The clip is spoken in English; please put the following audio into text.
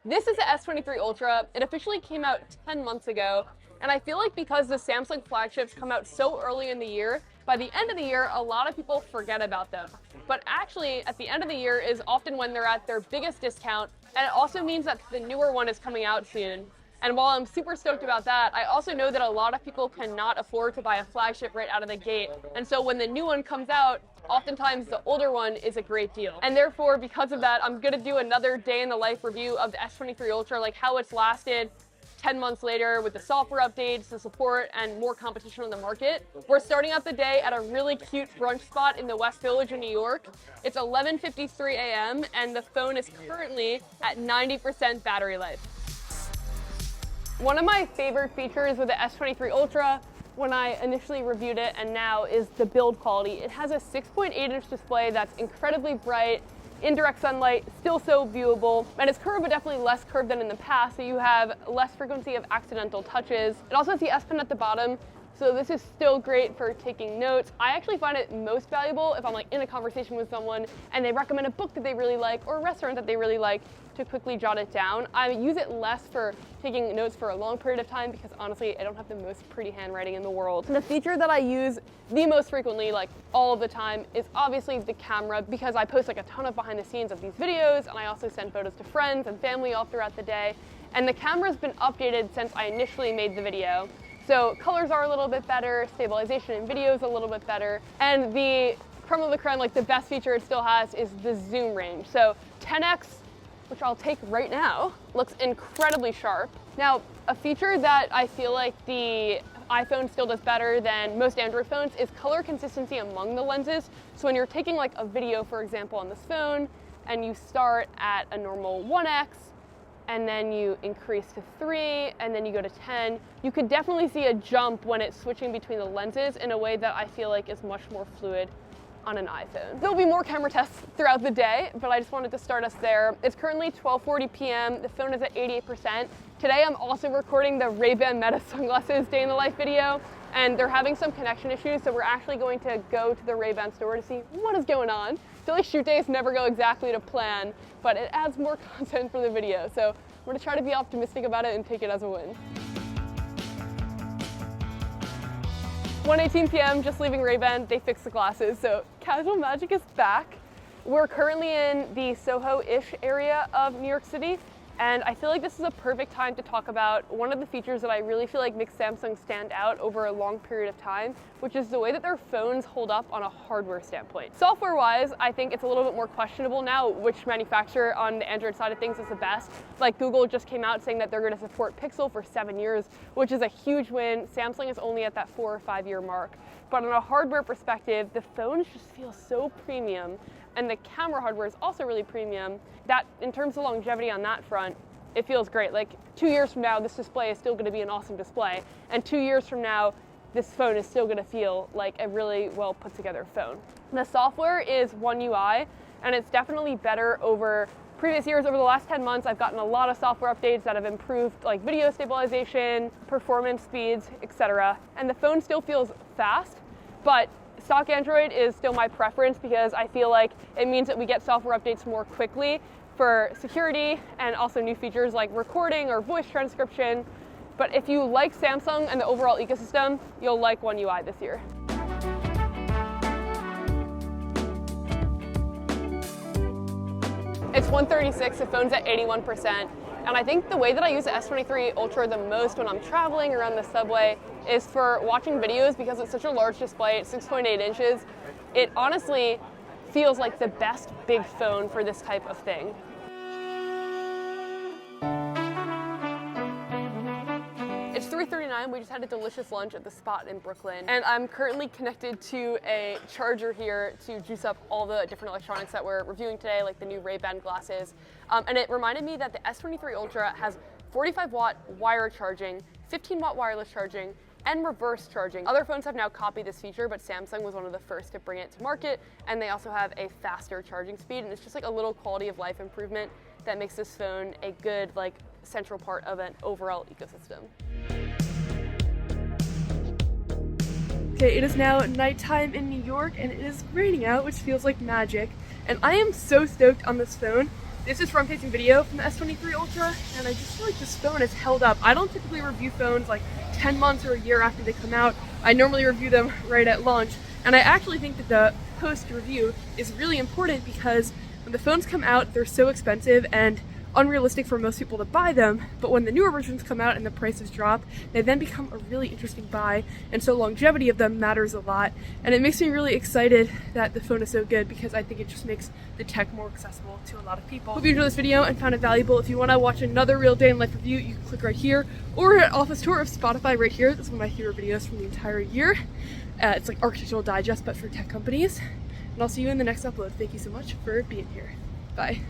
This is the S23 Ultra. It officially came out 10 months ago, and I feel like because the Samsung flagships come out so early in the year, by the end of the year, a lot of people forget about them. But actually, at the end of the year is often when they're at their biggest discount, and it also means that the newer one is coming out soon. And while I'm super stoked about that, I also know that a lot of people cannot afford to buy a flagship right out of the gate. And so when the new one comes out, oftentimes the older one is a great deal. And therefore, because of that, I'm gonna do another day in the life review of the S23 Ultra, like how it's lasted 10 months later with the software updates, the support, and more competition on the market. We're starting out the day at a really cute brunch spot in the West Village in New York. It's 11:53 a.m. and the phone is currently at 90% battery life. One of my favorite features with the S23 Ultra when I initially reviewed it and now is the build quality. It has a 6.8-inch display that's incredibly bright, in direct sunlight, still so viewable, and it's curved but definitely less curved than in the past, so you have less frequency of accidental touches. It also has the S Pen at the bottom, so this is still great for taking notes. I actually find it most valuable if I'm like in a conversation with someone and they recommend a book that they really like or a restaurant that they really like to quickly jot it down. I use it less for taking notes for a long period of time because honestly, I don't have the most pretty handwriting in the world. The feature that I use the most frequently, like all of the time, is obviously the camera because I post like a ton of behind the scenes of these videos and I also send photos to friends and family all throughout the day. And the camera's been updated since I initially made the video. So colors are a little bit better, stabilization in video is a little bit better, and the creme of the creme, like the best feature it still has is the zoom range. So 10x, which I'll take right now, looks incredibly sharp. Now, a feature that I feel like the iPhone still does better than most Android phones is color consistency among the lenses. So when you're taking like a video, for example, on this phone, and you start at a normal 1x, and then you increase to 3, and then you go to 10, you could definitely see a jump when it's switching between the lenses in a way that I feel like is much more fluid on an iPhone. There'll be more camera tests throughout the day, but I just wanted to start us there. It's currently 12:40 p.m. The phone is at 88%. Today I'm also recording the Ray-Ban Meta sunglasses day in the life video, and they're having some connection issues, so we're actually going to go to the Ray-Ban store to see what is going on. I feel like shoot days never go exactly to plan, but it adds more content for the video, so I'm gonna try to be optimistic about it and take it as a win. 1:18 p.m., just leaving Ray-Ban, they fixed the glasses, so casual magic is back. We're currently in the Soho-ish area of New York City, and I feel like this is a perfect time to talk about one of the features that I really feel like makes Samsung stand out over a long period of time, which is the way that their phones hold up on a hardware standpoint. Software-wise, I think it's a little bit more questionable now which manufacturer on the Android side of things is the best. Like Google just came out saying that they're going to support Pixel for 7 years, which is a huge win. Samsung is only at that 4 or 5 year mark. But on a hardware perspective, the phones just feel so premium, and the camera hardware is also really premium, that in terms of longevity on that front, it feels great. Like 2 years from now, this display is still gonna be an awesome display, and 2 years from now, this phone is still gonna feel like a really well put together phone. The software is One UI, and it's definitely better over previous years. Over the last 10 months, I've gotten a lot of software updates that have improved like video stabilization, performance speeds, etc. And the phone still feels fast, but stock Android is still my preference because I feel like it means that we get software updates more quickly for security and also new features like recording or voice transcription. But if you like Samsung and the overall ecosystem, you'll like One UI this year. It's 1:36, the phone's at 81%, and I think the way that I use the S23 Ultra the most when I'm traveling around the subway is for watching videos because it's such a large display, it's 6.8 inches. It honestly feels like the best big phone for this type of thing. It's 3:39, we just had a delicious lunch at the spot in Brooklyn, and I'm currently connected to a charger here to juice up all the different electronics that we're reviewing today, like the new Ray-Ban glasses. And it reminded me that the S23 Ultra has 45-watt wire charging, 15-watt wireless charging, and reverse charging. Other phones have now copied this feature, but Samsung was one of the first to bring it to market, and they also have a faster charging speed, and it's just like a little quality of life improvement that makes this phone a good, like, central part of an overall ecosystem. Okay, it is now nighttime in New York and it is raining out, which feels like magic. And I am so stoked on this phone. This is front-facing video from the S23 Ultra, and I just feel like this phone is held up. I don't typically review phones like 10 months or a year after they come out. I normally review them right at launch, and I actually think that the post-review is really important because when the phones come out, they're so expensive and unrealistic for most people to buy them, but when the newer versions come out and the prices drop, they then become a really interesting buy, and so longevity of them matters a lot, and it makes me really excited that the phone is so good because I think it just makes the tech more accessible to a lot of people. Hope you enjoyed this video and found it valuable. If you want to watch another real day in life review, you can click right here, or an office tour of Spotify right here. This is one of my favorite videos from the entire year. It's like Architectural Digest, but for tech companies. And I'll see you in the next upload. Thank you so much for being here. Bye.